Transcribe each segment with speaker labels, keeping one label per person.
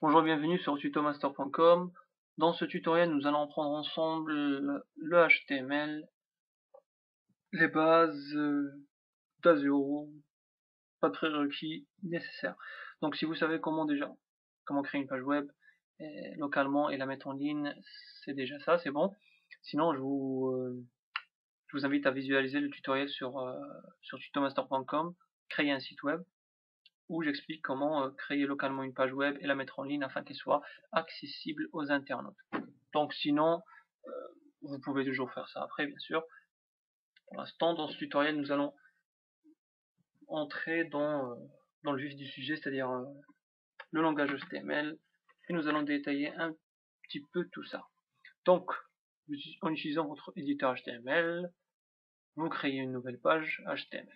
Speaker 1: Bonjour, bienvenue sur tutomaster.com. Dans ce tutoriel, nous allons prendre ensemble le HTML, les bases d'Azure, pas de prérequis nécessaires. Donc si vous savez comment créer une page web localement et la mettre en ligne, c'est déjà ça, c'est bon. Sinon, je vous invite à visualiser le tutoriel sur tutomaster.com, créer un site web, où j'explique comment créer localement une page web et la mettre en ligne afin qu'elle soit accessible aux internautes. Donc sinon, vous pouvez toujours faire ça après, bien sûr. Pour l'instant, dans ce tutoriel, nous allons entrer dans le vif du sujet, c'est-à-dire le langage HTML, et nous allons détailler un petit peu tout ça. Donc, en utilisant votre éditeur HTML, vous créez une nouvelle page HTML.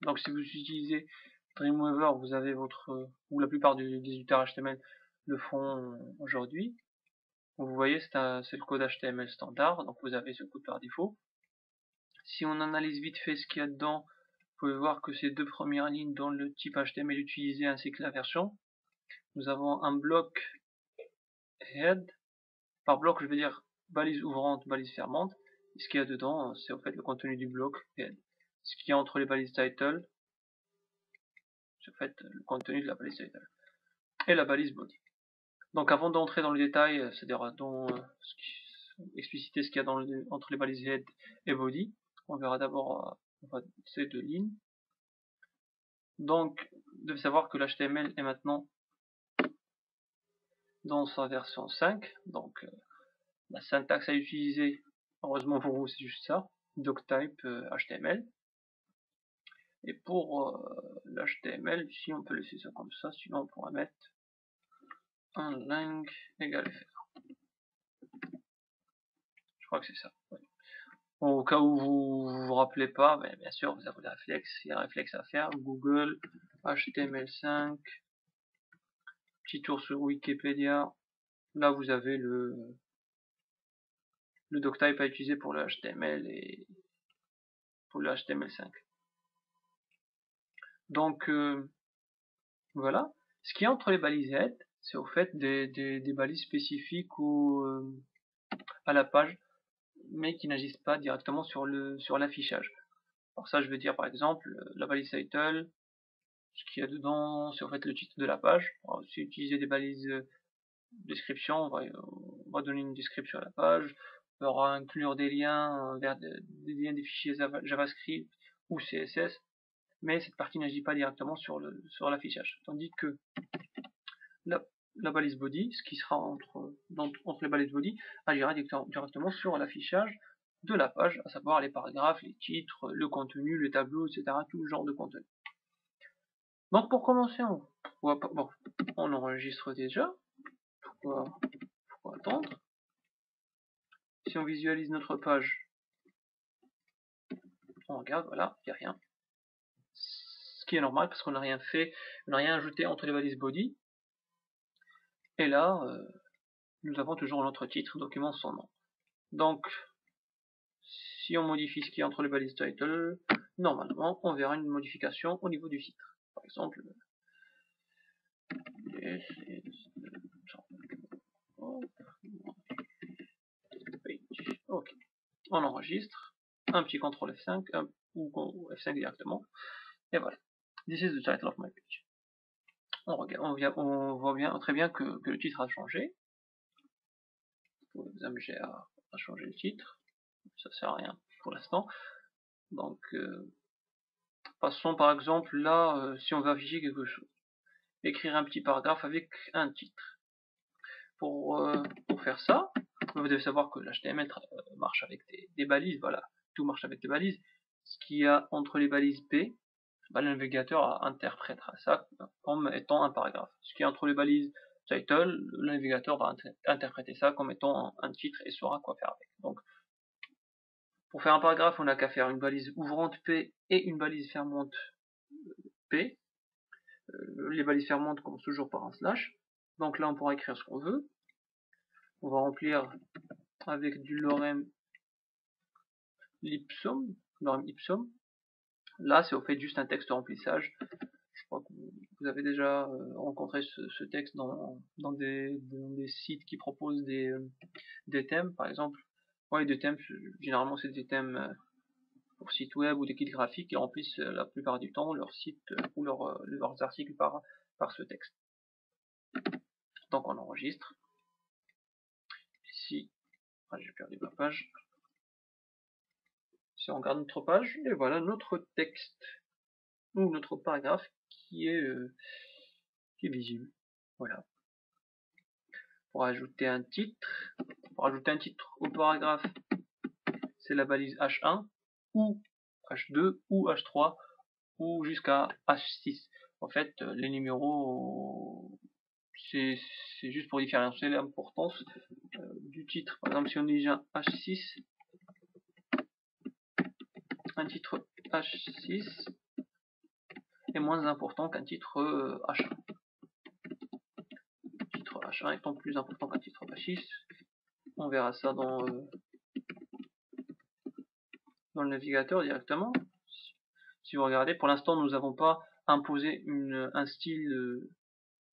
Speaker 1: Donc si vous utilisez Dreamweaver, vous avez ou la plupart des éditeurs HTML le font aujourd'hui. Vous voyez, c'est le code HTML standard, donc vous avez ce code par défaut. Si on analyse vite fait ce qu'il y a dedans, vous pouvez voir que ces deux premières lignes dans le type HTML utilisé ainsi que la version. Nous avons un bloc head. Par bloc, je veux dire balise ouvrante, balise fermante. Et ce qu'il y a dedans, c'est en fait le contenu du bloc head. Ce qu'il y a entre les balises title, c'est en fait le contenu de la balise title. Et la balise body. Donc avant d'entrer dans le détail, c'est-à-dire expliciter ce qu'il y a entre les balises head et body, on verra d'abord ces deux lignes. Donc, vous devez savoir que l'HTML est maintenant dans sa version 5. Donc, la syntaxe à utiliser, heureusement pour vous, c'est juste ça, doctype HTML. Et pour l'HTML, ici, on peut laisser ça comme ça, sinon on pourrait mettre un lang égale fr. Je crois que c'est ça. Ouais. Bon, au cas où vous vous rappelez pas, ben, bien sûr, vous avez le réflexe, il y a un réflexe à faire. Google, HTML5, petit tour sur Wikipédia. Là, vous avez le doctype à utiliser pour le HTML et pour le HTML5. Donc, voilà. Ce qu'il y a entre les balises head, c'est au fait des balises spécifiques à la page, mais qui n'agissent pas directement sur l'affichage. Alors ça, je veux dire par exemple la balise title, ce qu'il y a dedans, c'est en fait le titre de la page. Alors, si utiliser des balises description, on va donner une description à la page, on va inclure des liens vers des liens des fichiers JavaScript ou CSS, mais cette partie n'agit pas directement sur l'affichage. Tandis que la balise body, ce qui sera entre les balises body, agira directement sur l'affichage de la page, à savoir les paragraphes, les titres, le contenu, les tableaux, etc. Tout genre de contenu. Donc pour commencer, on enregistre déjà. Pourquoi attendre? Si on visualise notre page, on regarde, voilà, il n'y a rien. Ce qui est normal parce qu'on n'a rien fait, on n'a rien ajouté entre les balises body. Et là, nous avons toujours notre titre, document, son nom. Donc, si on modifie ce qui est entre les balises title, normalement, on verra une modification au niveau du titre. Par exemple, ok. On enregistre, un petit CTRL F5, ou F5 directement, et voilà. This is the title of my page. On voit très bien que le titre a changé. Vous pouvez vous amuser à changer le titre. Ça sert à rien pour l'instant. Donc, passons par exemple là, si on veut afficher quelque chose. Écrire un petit paragraphe avec un titre. Pour faire ça, vous devez savoir que l'HTML marche avec des balises, voilà. Tout marche avec des balises. Ce qu'il y a entre les balises B, le navigateur interprétera ça comme étant un paragraphe. Ce qui est entre les balises title, le navigateur va interpréter ça comme étant un titre et saura quoi faire avec. Donc, pour faire un paragraphe, on n'a qu'à faire une balise ouvrante P et une balise fermante P. Les balises fermantes commencent toujours par un slash. Donc là, on pourra écrire ce qu'on veut. On va remplir avec du lorem ipsum. Là, c'est au fait juste un texte de remplissage. Je crois que vous avez déjà rencontré ce texte dans des sites qui proposent des thèmes, par exemple. Ouais, des thèmes, généralement c'est des thèmes pour sites web ou des kits graphiques qui remplissent la plupart du temps leur site ou leurs articles par ce texte. Donc on enregistre. Ici, j'ai perdu ma page. Si on regarde notre page, et voilà notre texte ou notre paragraphe qui est visible. Voilà. Pour ajouter un titre, au paragraphe, c'est la balise H1 ou H2 ou H3 ou jusqu'à H6. En fait, les numéros, c'est juste pour différencier l'importance du titre. Par exemple, si on dit un H6, un titre H6 est moins important qu'un titre H1. Titre H1 étant plus important qu'un titre H6. On verra ça dans le navigateur directement. Si vous regardez, pour l'instant, nous n'avons pas imposé un style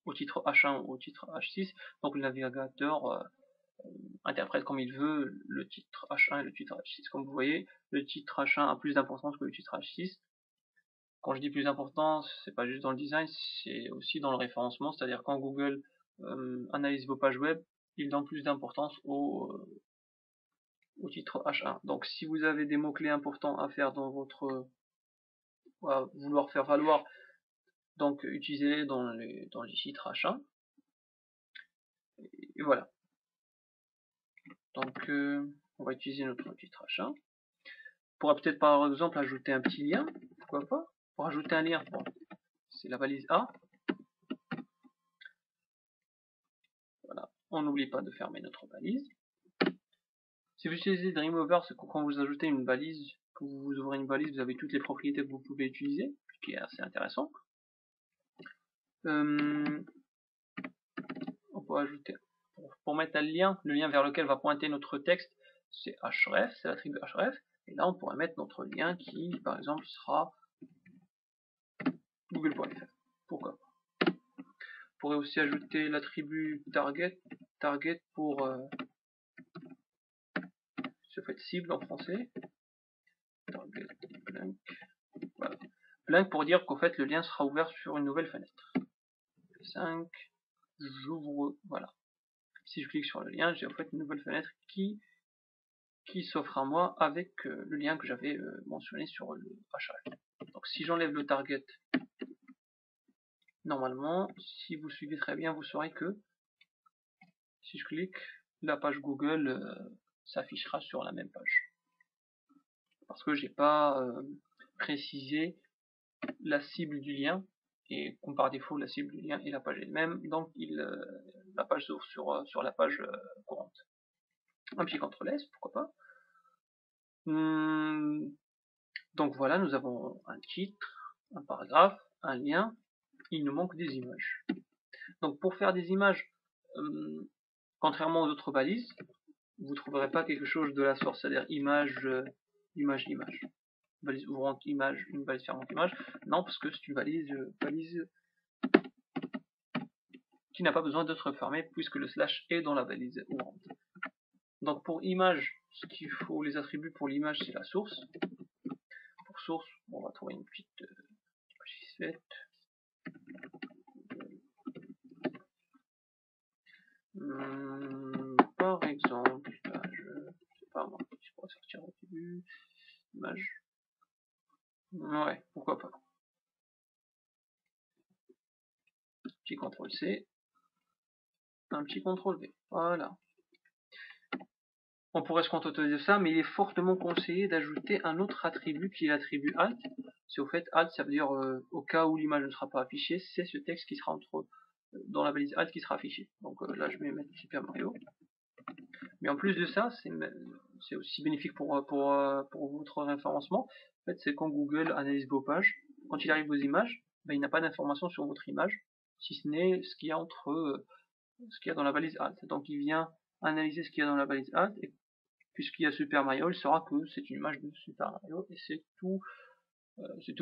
Speaker 1: au titre H1 ou au titre H6. Donc le navigateur interprète comme il veut le titre H1 et le titre H6. Comme vous voyez, le titre H1 a plus d'importance que le titre H6. Quand je dis plus d'importance, c'est pas juste dans le design, c'est aussi dans le référencement, c'est-à-dire quand Google analyse vos pages web, il donne plus d'importance au titre H1. Donc si vous avez des mots-clés importants à faire dans votre vouloir faire valoir, donc utilisez-les dans les titres H1. Et voilà. Donc on va utiliser notre titre H1. On pourra peut-être par exemple ajouter un petit lien, pourquoi pas. Pour ajouter un lien, bon, c'est la balise A. Voilà, on n'oublie pas de fermer notre balise. Si vous utilisez Dreamweaver, c'est quand vous ajoutez une balise, que vous ouvrez une balise, vous avez toutes les propriétés que vous pouvez utiliser, ce qui est assez intéressant. On peut ajouter, pour mettre un lien, le lien vers lequel va pointer notre texte, c'est href, c'est l'attribut href, et là on pourrait mettre notre lien qui, par exemple, sera google.fr. Pourquoi pas. On pourrait aussi ajouter l'attribut target pour ce fait cible en français. Target blank. Voilà. Blank pour dire qu'en fait le lien sera ouvert sur une nouvelle fenêtre. 5, j'ouvre, voilà. Si je clique sur le lien, j'ai en fait une nouvelle fenêtre qui s'offre à moi avec le lien que j'avais mentionné sur le href. Donc si j'enlève le target, normalement, si vous suivez très bien, vous saurez que si je clique, la page Google s'affichera sur la même page. Parce que j'ai pas précisé la cible du lien, et comme par défaut la cible du lien et la page elle-même, donc la page s'ouvre sur la page courante. Un petit CTRL-S, pourquoi pas. Donc voilà, nous avons un titre, un paragraphe, un lien, il nous manque des images. Donc pour faire des images, contrairement aux autres balises, vous ne trouverez pas quelque chose de la sorte, c'est-à-dire image, image, image. Balise ouvrante image, une balise fermante image. Non, parce que c'est une balise qui n'a pas besoin d'être fermée puisque le slash est dans la balise ouvrante. Donc pour image, ce qu'il faut, les attributs pour l'image, c'est la source. Pour source, on va trouver une petite suite. Par exemple, là, je sais pas moi, je pourrais sortir au début, image. Ouais, pourquoi pas. Petit CTRL C, un petit CTRL V, voilà. On pourrait se contenter de ça, mais il est fortement conseillé d'ajouter un autre attribut qui est l'attribut alt. C'est au fait alt, ça veut dire au cas où l'image ne sera pas affichée, c'est ce texte qui sera dans la balise alt qui sera affiché. Donc là je vais mettre Super Mario. Mais en plus de ça, c'est aussi bénéfique pour votre référencement. En fait, c'est quand Google analyse vos pages, quand il arrive vos images, ben, il n'a pas d'informations sur votre image, si ce n'est ce qu'il y a ce qu'il y a dans la balise alt. Donc il vient analyser ce qu'il y a dans la balise alt, et puisqu'il y a Super Mario, il saura que c'est une image de Super Mario, et c'est tout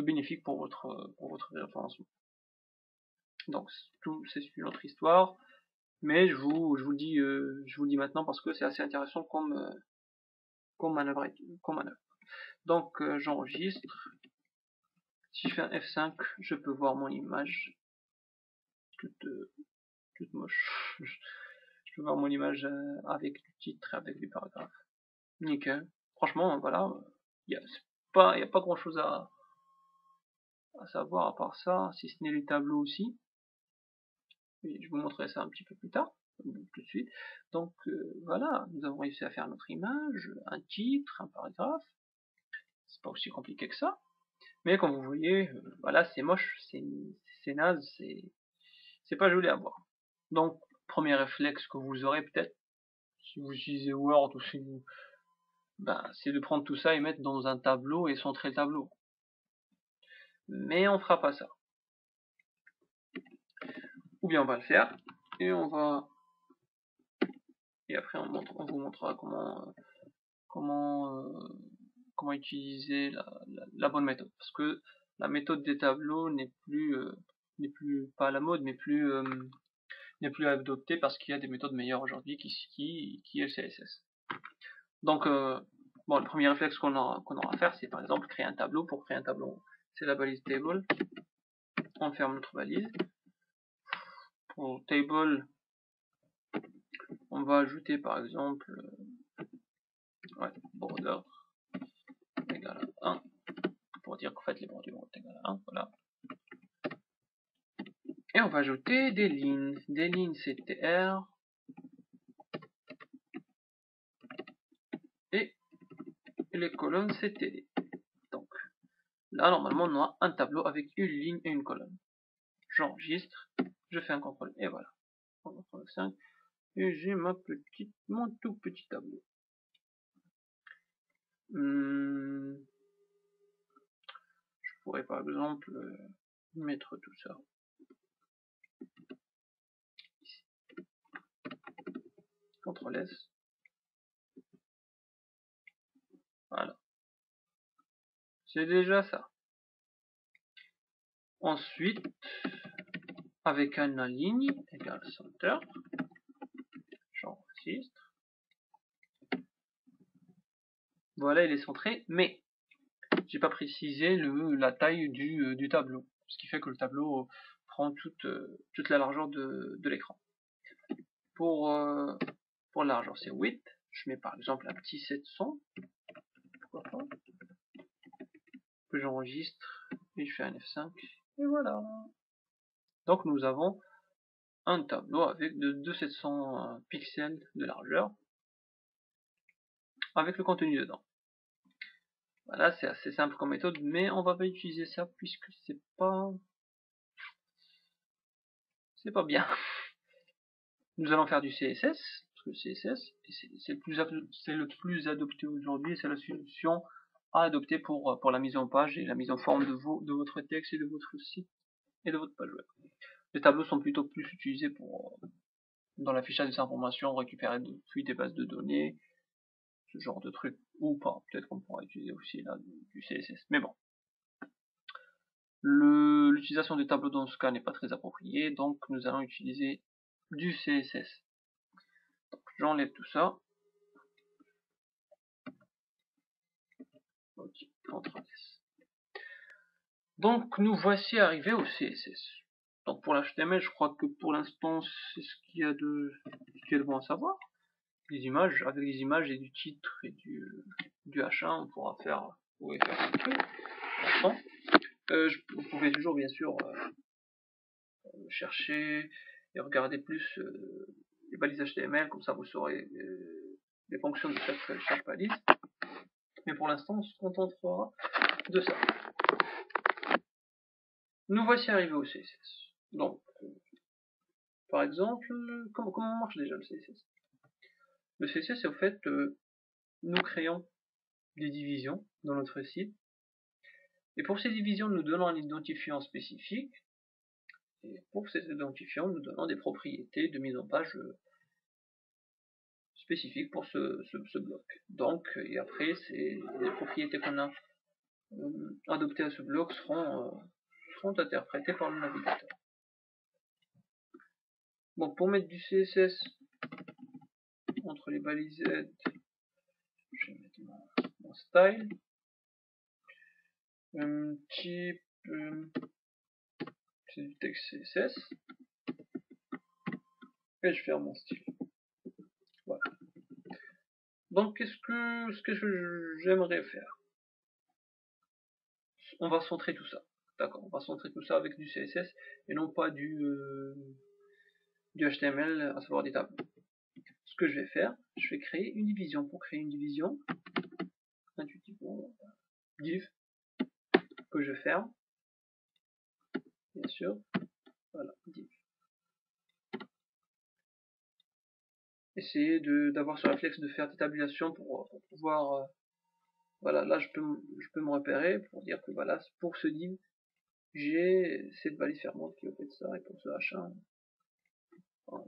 Speaker 1: bénéfique pour votre référencement. Donc c'est une autre histoire, mais je vous le dis maintenant parce que c'est assez intéressant comme manœuvre. Donc j'enregistre. Si je fais un F5, je peux voir mon image toute moche. Je peux voir mon image avec du titre, avec du paragraphe. Nickel. Franchement, voilà, il y a pas grand chose à savoir à part ça, si ce n'est les tableaux aussi. Et je vous montrerai ça un petit peu plus tard, tout de suite. Donc voilà, nous avons réussi à faire notre image, un titre, un paragraphe. C'est pas aussi compliqué que ça. Mais comme vous voyez, voilà, c'est moche, c'est naze, c'est pas joli à voir. Donc, premier réflexe que vous aurez peut-être, si vous utilisez Word ou si vous... c'est de prendre tout ça et mettre dans un tableau et centrer le tableau. Mais on fera pas ça. Ou bien on va le faire, et après on vous montrera comment utiliser la bonne méthode. Parce que la méthode des tableaux n'est plus pas à la mode, mais n'est plus adoptée parce qu'il y a des méthodes meilleures aujourd'hui qui est le CSS. Donc le premier réflexe qu'on aura à faire, c'est par exemple créer un tableau. Pour créer un tableau, c'est la balise table. On ferme notre balise. Pour table, on va ajouter par exemple border égale à 1 pour dire qu'en fait les bordures vont être égales à 1. Voilà. Et on va ajouter des lignes. Des lignes CTR. Et les colonnes CTD. Donc là, normalement, on aura un tableau avec une ligne et une colonne. J'enregistre, je fais un contrôle et voilà. CTRL 5 et j'ai mon tout petit tableau. Je pourrais par exemple mettre tout ça ici. CTRL S. Voilà. C'est déjà ça. Ensuite, avec un aligne égale center, j'enregistre. Voilà, il est centré, mais j'ai pas précisé la taille du tableau, ce qui fait que le tableau prend toute la largeur de l'écran. Pour la largeur, c'est 8. Je mets par exemple un petit 700. Pourquoi pas. Que j'enregistre et je fais un F5. Et voilà. Donc nous avons un tableau avec de 700 pixels de largeur avec le contenu dedans. Voilà, c'est assez simple comme méthode, mais on va pas utiliser ça puisque c'est pas bien. Nous allons faire du CSS, parce que le CSS, c'est le plus adopté aujourd'hui, c'est la solution à adopter pour la mise en page et la mise en forme de votre texte et de votre site et de votre page web. Les tableaux sont plutôt plus utilisés dans l'affichage des informations, récupérer depuis des bases de données, ce genre de trucs, ou pas, peut-être qu'on pourra utiliser aussi là du CSS, mais bon. L'utilisation des tableaux dans ce cas n'est pas très appropriée, donc nous allons utiliser du CSS. J'enlève tout ça. Ok, CTRL S. Donc nous voici arrivés au CSS. Donc pour l'HTML, je crois que pour l'instant c'est ce qu'il y a de bon à savoir. Des images, avec des images et du titre et du H1, on pourra faire un truc. Vous pouvez toujours bien sûr chercher et regarder plus les balises HTML, comme ça vous saurez les fonctions de chaque balise. Mais pour l'instant, on se contentera de ça. Nous voici arrivés au CSS. Donc, par exemple, comment marche déjà le CSS? Le CSS, c'est au fait, nous créons des divisions dans notre site. Et pour ces divisions, nous donnons un identifiant spécifique. Et pour ces identifiants, nous donnons des propriétés de mise en page spécifiques pour ce bloc. Donc, et après, les propriétés qu'on a adoptées à ce bloc seront interprétées par le navigateur. Bon, pour mettre du CSS entre les balisettes, je vais mettre mon style. Type, c'est du texte CSS. Et je vais faire mon style. Voilà. Donc, ce que j'aimerais faire? On va centrer tout ça. D'accord, on va centrer tout ça avec du CSS et non pas du HTML, à savoir des tableaux. Ce que je vais faire, je vais créer une division. Pour créer une division, intuitivement, div, que je ferme, bien sûr, voilà, div. Essayer d'avoir ce réflexe de faire des tabulations pour pouvoir, voilà, là je peux me repérer pour dire que voilà, pour ce div, j'ai cette balise fermante qui est au fait de ça, et pour ce H1,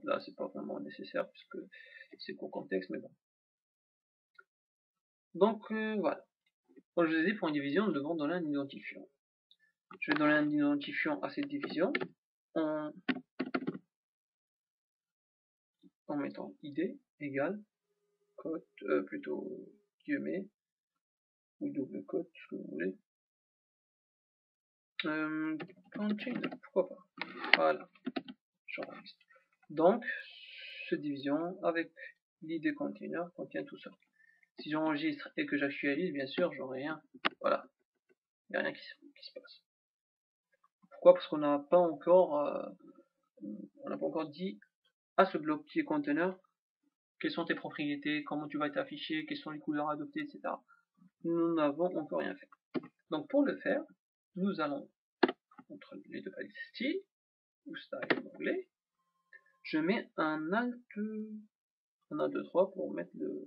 Speaker 1: là c'est pas vraiment nécessaire puisque c'est pour contexte, mais bon. Donc voilà. Comme je vous ai dit, pour une division, nous devons donner un identifiant. Je vais donner un identifiant à cette division en mettant id égale cote, plutôt guillemets, ou double cote, ce que vous voulez. Container, pourquoi pas. Voilà, j'enregistre. Donc, cette division avec l'id container contient tout ça. Si j'enregistre et que j'actualise, bien sûr, j'aurai rien. Voilà, il n'y a rien qui se passe. Pourquoi? Parce qu'on n'a pas encore dit à ce bloc qui est container quelles sont tes propriétés, comment tu vas être affiché, quelles sont les couleurs adoptées, etc. Nous n'avons encore rien fait. Donc pour le faire, nous allons entre les deux balises style ou style en anglais, je mets un Alt 3 pour mettre le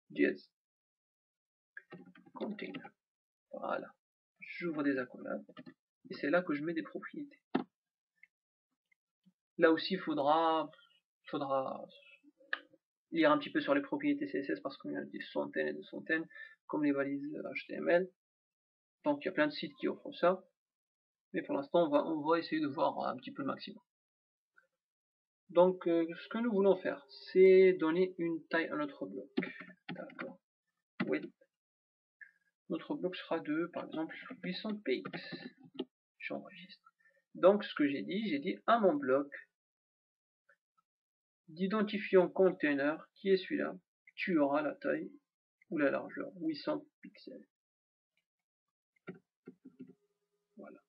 Speaker 1: dièse. Container. Voilà. J'ouvre des accolades et c'est là que je mets des propriétés. Là aussi, il faudra lire un petit peu sur les propriétés CSS parce qu'il y en a des centaines et des centaines, comme les balises HTML. Donc il y a plein de sites qui offrent ça. Mais pour l'instant, on va essayer de voir un petit peu le maximum. Donc, ce que nous voulons faire, c'est donner une taille à notre bloc. D'accord. Width. Notre bloc sera de, par exemple, 800 px. J'enregistre. Donc, ce que j'ai dit à mon bloc d'identifiant container, qui est celui-là, tu auras la taille ou la largeur 800 pixels. Voilà.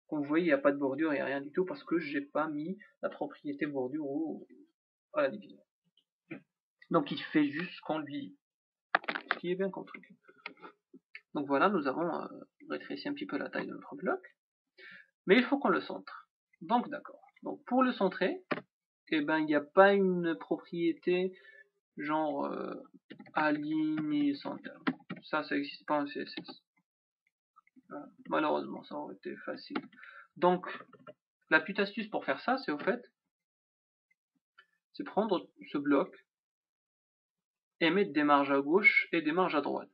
Speaker 1: Comme vous voyez, il n'y a pas de bordure, il n'y a rien du tout parce que j'ai pas mis la propriété bordure à la division. Donc il fait juste ce qu'on lui dit. Ce qui est bien compris. Donc voilà, nous avons rétréci un petit peu la taille de notre bloc. Mais il faut qu'on le centre. Donc d'accord. Donc pour le centrer, eh ben, il n'y a pas une propriété genre aligner center. Ça n'existe pas en CSS. Voilà. Malheureusement, ça aurait été facile. Donc, la petite astuce pour faire ça, c'est au fait, c'est prendre ce bloc et mettre des marges à gauche et des marges à droite.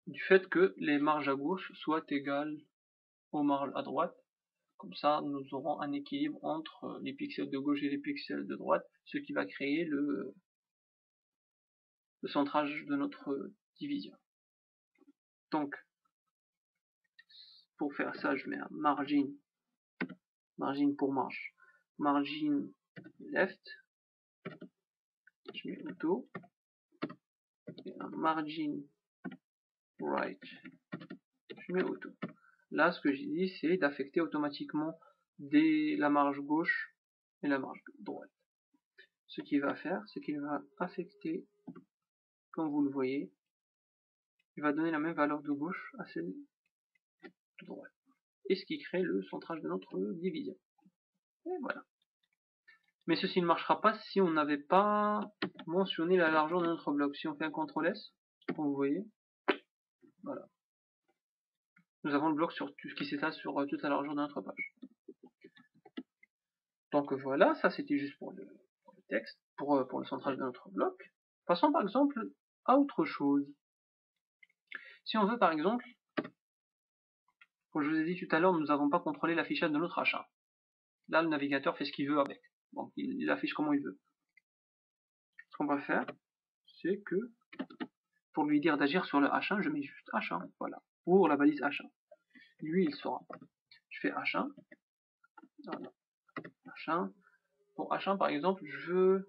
Speaker 1: Du fait que les marges à gauche soient égales aux marges à droite. Comme ça, nous aurons un équilibre entre les pixels de gauche et les pixels de droite, ce qui va créer le centrage de notre division. Donc, pour faire ça, je mets un margin pour marge, margin left, je mets auto, et un margin right, je mets auto. Là, ce que j'ai dit, c'est d'affecter automatiquement la marge gauche et la marge droite. Ce qu'il va faire, c'est qu'il va affecter, comme vous le voyez, il va donner la même valeur de gauche à celle de droite. Et ce qui crée le centrage de notre division. Et voilà. Mais ceci ne marchera pas si on n'avait pas mentionné la largeur de notre bloc. Si on fait un CTRL S, comme vous voyez, voilà. Nous avons le bloc sur tout ce qui s'étale sur toute la largeur de notre page. Donc voilà, ça c'était juste pour le texte, pour le centrage de notre bloc. Passons par exemple à autre chose. Si on veut par exemple, comme je vous ai dit tout à l'heure, nous n'avons pas contrôlé l'affichage de notre achat. Là, le navigateur fait ce qu'il veut avec. Donc il affiche comment il veut. Ce qu'on va faire, c'est que pour lui dire d'agir sur le H1, je mets juste H1, voilà, pour la balise H1. Lui, il saura. Je fais H1, voilà, H1. Pour H1, par exemple, je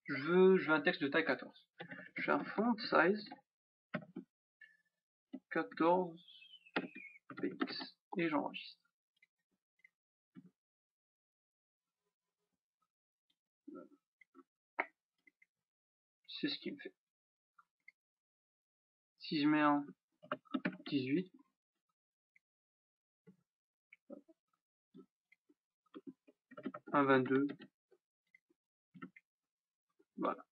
Speaker 1: veux un texte de taille 14. Je fais un font size 14 px et j'enregistre. C'est ce qu'il me fait. Si je mets un 18, un 22, voilà.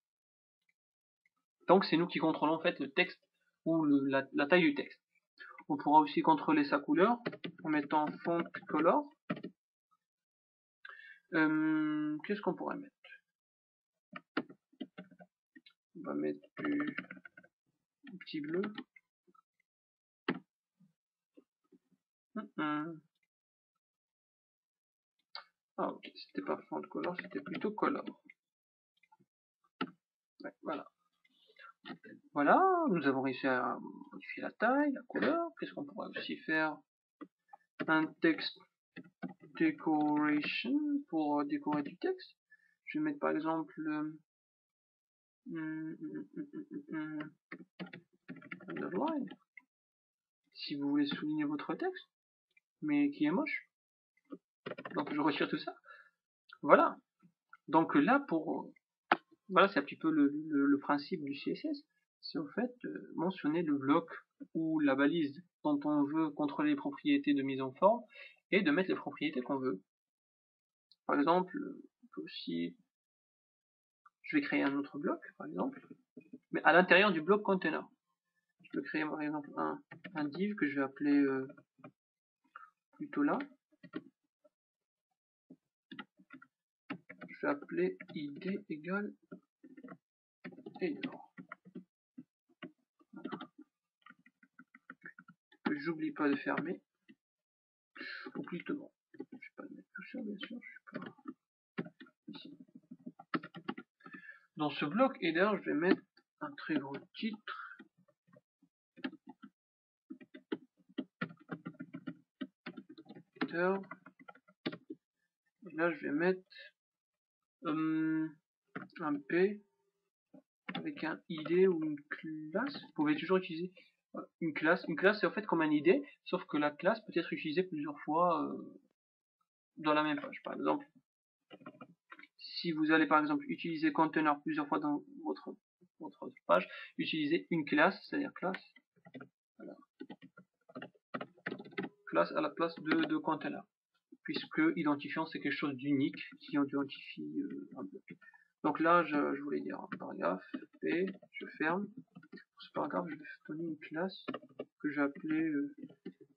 Speaker 1: Donc c'est nous qui contrôlons en fait le texte ou la taille du texte. On pourra aussi contrôler sa couleur en mettant font color. Qu'est-ce qu'on pourrait mettre? On va mettre du petit bleu. Ah ok, c'était pas font color, c'était plutôt color. Ouais, voilà. Voilà, nous avons réussi à modifier la taille, la couleur. Qu'est-ce qu'on pourrait aussi faire? Un texte decoration pour décorer du texte. Je vais mettre par exemple underline si vous voulez souligner votre texte, mais qui est moche. Donc je retire tout ça. Voilà. Donc là voilà, c'est un petit peu le principe du CSS. C'est au fait mentionner le bloc ou la balise dont on veut contrôler les propriétés de mise en forme et de mettre les propriétés qu'on veut. Par exemple, on peut aussi, je vais créer un autre bloc, par exemple, mais à l'intérieur du bloc container. Je peux créer par exemple un div que je vais appeler plutôt là. Je vais appeler id égale error. J'oublie pas de fermer. Ou plutôt non. Je vais pas le mettre tout ça, bien sûr. Je suis pas ici. Dans ce bloc header, je vais mettre un très gros titre. Header. Et là, je vais mettre un P avec un ID ou une classe. Vous pouvez toujours utiliser une classe. Une classe, c'est en fait comme un ID, sauf que la classe peut être utilisée plusieurs fois dans la même page. Par exemple, si vous allez par exemple utiliser container plusieurs fois dans votre page, utilisez une classe, c'est-à-dire classe, voilà, classe à la place de container, puisque identifiant c'est quelque chose d'unique qui identifie un bloc. Donc là, je voulais dire un paragraphe, P, je ferme. Pour ce paragraphe, je vais donner une classe que j'ai appelée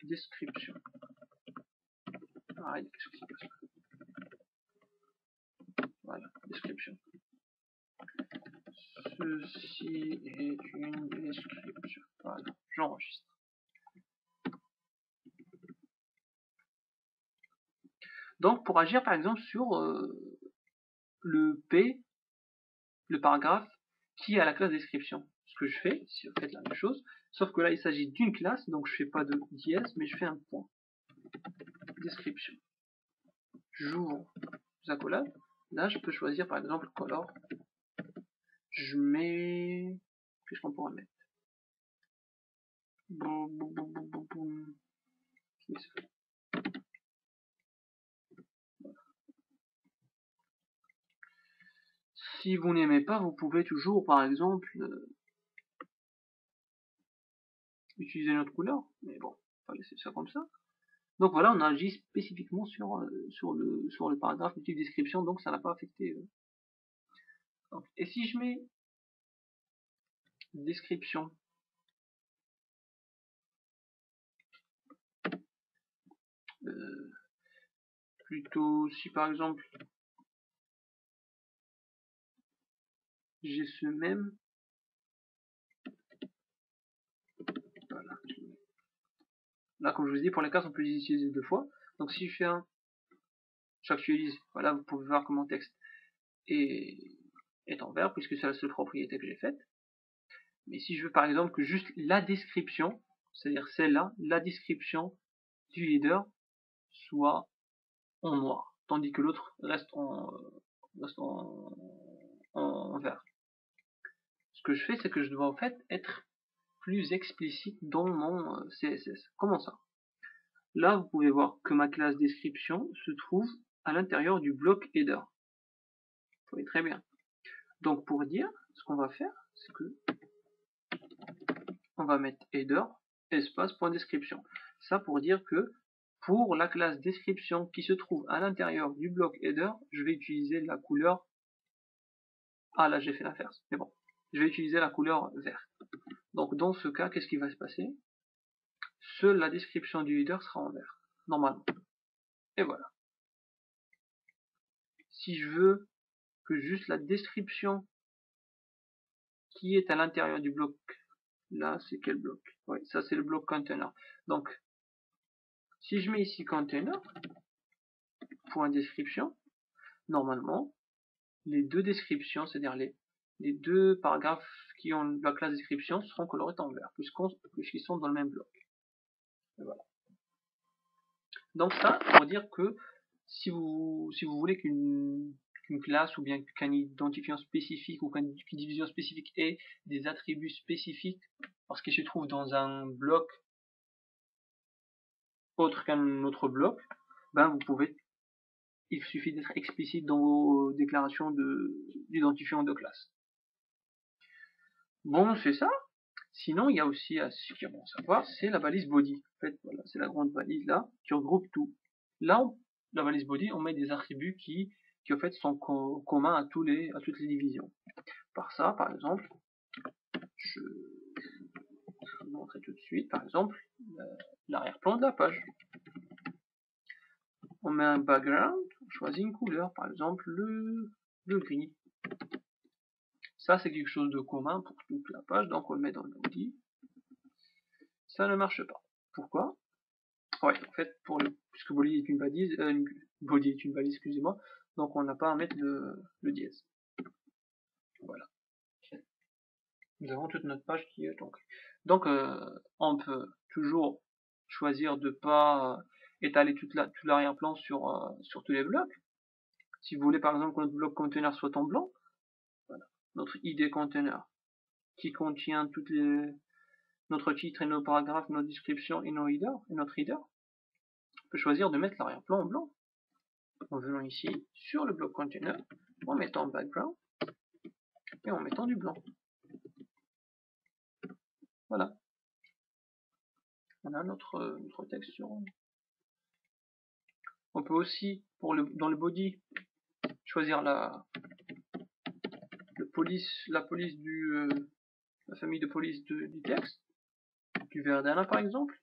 Speaker 1: description. Ah, qu'est-ce que c'est que ça? Voilà, description. Ceci est une description. Voilà, j'enregistre. Donc, pour agir par exemple sur le P, le paragraphe, qui est à la classe description. Ce que je fais, c'est en fait la même chose, sauf que là, il s'agit d'une classe, donc je fais pas de dièse, mais je fais un point. Description. J'ouvre les accolades. Là, je peux choisir par exemple color. Je mets... Qu'est-ce qu'on pourrait mettre? Si vous n'aimez pas, vous pouvez toujours, par exemple, utiliser notre couleur. Mais bon, on va laisser ça comme ça. Donc voilà, on agit spécifiquement sur le paragraphe de type description, donc ça n'a pas affecté. Donc, et si je mets description, plutôt si par exemple j'ai ce même, voilà. Là comme je vous dis, pour les cases on peut les utiliser deux fois. Donc si je fais un, j'actualise, voilà, vous pouvez voir que mon texte est en vert, puisque c'est la seule propriété que j'ai faite. Mais si je veux par exemple que juste la description, c'est-à-dire celle-là, la description du leader soit en noir, tandis que l'autre reste en vert. Ce que je fais, c'est que je dois en fait être plus explicite dans mon CSS. Comment ça? Là, vous pouvez voir que ma classe description se trouve à l'intérieur du bloc header. Vous voyez très bien. Donc pour dire, ce qu'on va faire, c'est que on va mettre header espace point description. Ça pour dire que pour la classe description qui se trouve à l'intérieur du bloc header, je vais utiliser la couleur. Ah là j'ai fait l'inverse, mais bon. Je vais utiliser la couleur verte. Donc dans ce cas, qu'est-ce qui va se passer? Seule la description du header sera en vert, normalement. Et voilà. Si je veux que juste la description qui est à l'intérieur du bloc, là c'est quel bloc? Oui, ça c'est le bloc container. Donc si je mets ici container, point description, normalement les deux descriptions, c'est-à-dire les deux paragraphes qui ont la classe description seront colorés en vert, puisqu'ils sont dans le même bloc. Et voilà. Donc ça, pour dire que si vous voulez qu'une classe ou bien qu'un identifiant spécifique ou qu'une division spécifique ait des attributs spécifiques parce qu'il se trouve dans un bloc autre qu'un autre bloc, ben il suffit d'être explicite dans vos déclarations d'identifiant de classe. Bon, c'est ça. Sinon, il y a aussi ce qu'il y a bon à savoir, c'est la balise body. En fait, voilà, c'est la grande balise là qui regroupe tout. Là, la balise body, on met des attributs qui en fait sont communs à toutes les divisions. Par ça, par exemple, je vais vous montrer tout de suite, par exemple, l'arrière-plan de la page. On met un background, on choisit une couleur, par exemple le gris. Ça, c'est quelque chose de commun pour toute la page, donc on le met dans le body. Ça ne marche pas. Pourquoi? Ouais, en fait, puisque body est une balise, excusez-moi, donc on n'a pas à mettre le dièse. Voilà. Nous avons toute notre page qui est donc on peut toujours choisir de pas étaler tout l'arrière-plan sur tous les blocs. Si vous voulez par exemple que notre bloc container soit en blanc, voilà, notre ID container qui contient notre titre et nos paragraphes, nos descriptions et notre header, on peut choisir de mettre l'arrière-plan en blanc. En venant ici sur le bloc container, en mettant background et en mettant du blanc. Voilà. On a notre texture. On peut aussi, dans le body, choisir la famille de police du texte, du Verdana par exemple,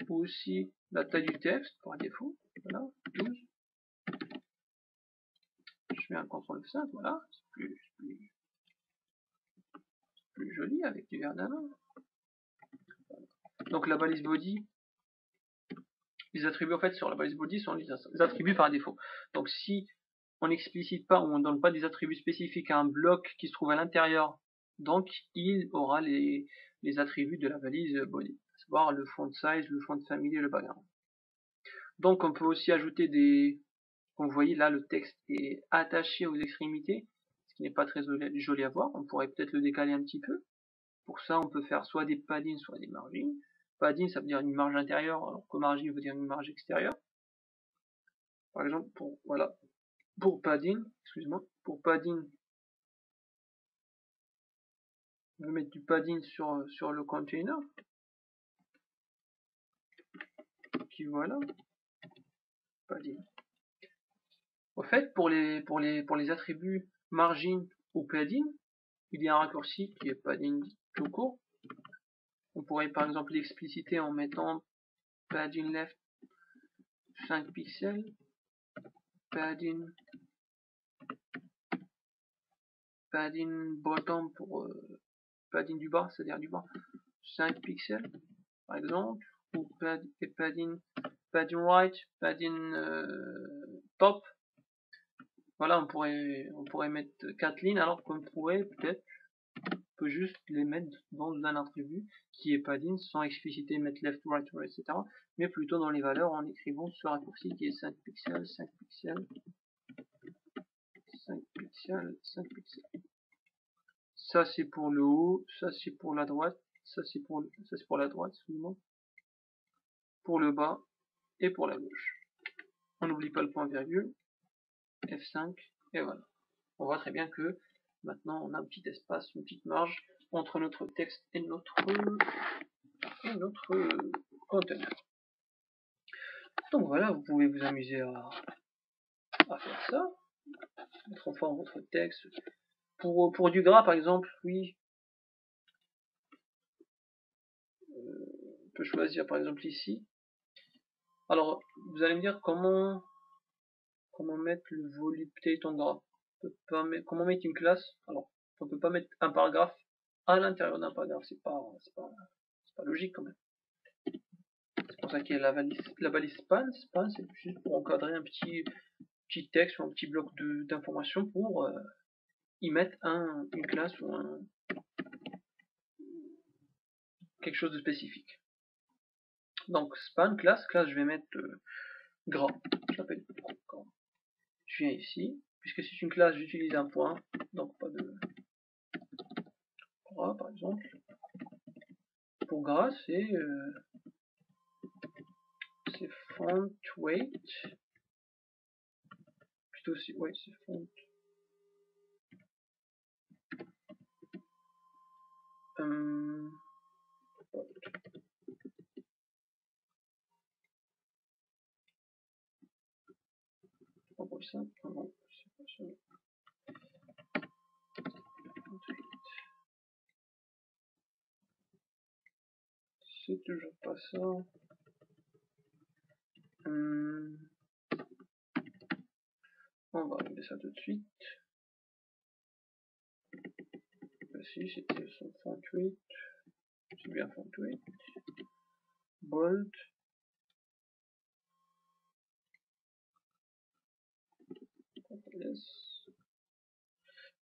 Speaker 1: ou aussi la taille du texte par défaut. Voilà, 12. Je mets un CTRL 5, voilà, c'est plus joli avec du Verdana. Donc la balise body, les attributs en fait sur la balise body sont les attributs par défaut. Donc si on n'explicite pas ou on ne donne pas des attributs spécifiques à un bloc qui se trouve à l'intérieur, donc il aura les attributs de la balise body, à savoir le font size, le font family et le background. Donc on peut aussi ajouter comme vous voyez là le texte est attaché aux extrémités, ce qui n'est pas très joli à voir, on pourrait peut-être le décaler un petit peu. Pour ça on peut faire soit des paddings, soit des margins. Padding ça veut dire une marge intérieure, alors que margin veut dire une marge extérieure. Par exemple, pour padding, pour padding, on va mettre du padding sur le container. Qui voilà. Padding. Au fait, pour les attributs margin ou padding, il y a un raccourci qui est padding tout court. On pourrait par exemple l'expliciter en mettant padding left 5 pixels, padding bottom pour padding du bas, c'est-à-dire du bas 5 pixels par exemple, ou padding right, padding top Voilà, on pourrait mettre 4 lignes, alors qu'on pourrait peut-être juste les mettre dans un attribut qui est padding sans expliciter mettre left, right, etc. Mais plutôt dans les valeurs en écrivant ce raccourci qui est 5 pixels, 5 pixels, 5 pixels, 5 pixels. Ça c'est pour le haut, ça c'est pour la droite, ça c'est pour la droite, excusez-moi, pour le bas et pour la gauche. On n'oublie pas le point virgule, F5, et voilà. On voit très bien que maintenant on a un petit espace, une petite marge entre notre texte et notre conteneur. Donc voilà, vous pouvez vous amuser à faire ça, mettre en forme votre texte. Pour du gras par exemple, oui, on peut choisir par exemple ici. Alors vous allez me dire comment mettre le voluptate en gras. Comment mettre une classe. Alors on peut pas mettre un paragraphe à l'intérieur d'un paragraphe, c'est pas logique quand même. C'est pour ça qu'il y a la balise span. Span c'est juste pour encadrer un petit texte ou un petit bloc d'informations pour y mettre une classe ou quelque chose de spécifique. Donc span, classe, je vais mettre gras, je l'appelle gras. Je viens ici, puisque c'est une classe, j'utilise un point, donc pas de gras par exemple. Pour gras, c'est font weight, plutôt c'est font. Ça, non, c'est pas ça. C'est toujours pas ça. On va régler ça tout de suite. Si c'était son font weight, c'est bien font weight. Bold.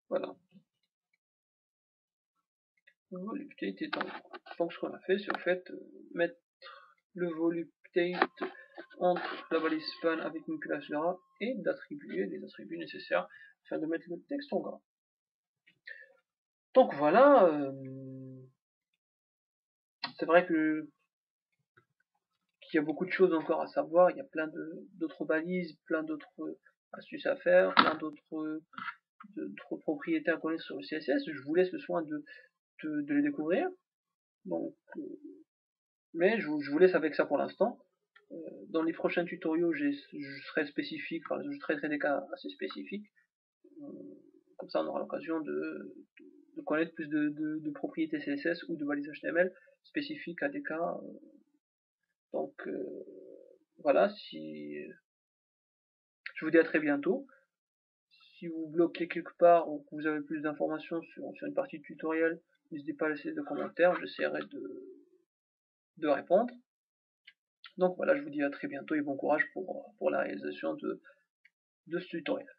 Speaker 1: Voilà. Voluptate est en gras. Donc ce qu'on a fait, c'est en fait mettre le voluptate entre la balise span avec une classe gras et d'attribuer les attributs nécessaires afin de mettre le texte en gras. Donc voilà, c'est vrai qu'il y a beaucoup de choses encore à savoir, il y a plein d'autres balises, plein d'autres astuces à faire, plein d'autres propriétés à connaître sur le CSS. Je vous laisse le soin de les découvrir. Donc, mais je vous laisse avec ça pour l'instant. Dans les prochains tutoriaux, je serai spécifique, enfin, je traiterai des cas assez spécifiques. Comme ça, on aura l'occasion de connaître plus de propriétés CSS ou de balises HTML spécifiques à des cas. Donc, voilà, je vous dis à très bientôt. Si vous bloquez quelque part ou que vous avez plus d'informations sur une partie du tutoriel, n'hésitez pas à laisser des commentaires, j'essaierai de répondre. Donc voilà, je vous dis à très bientôt et bon courage pour la réalisation de ce tutoriel.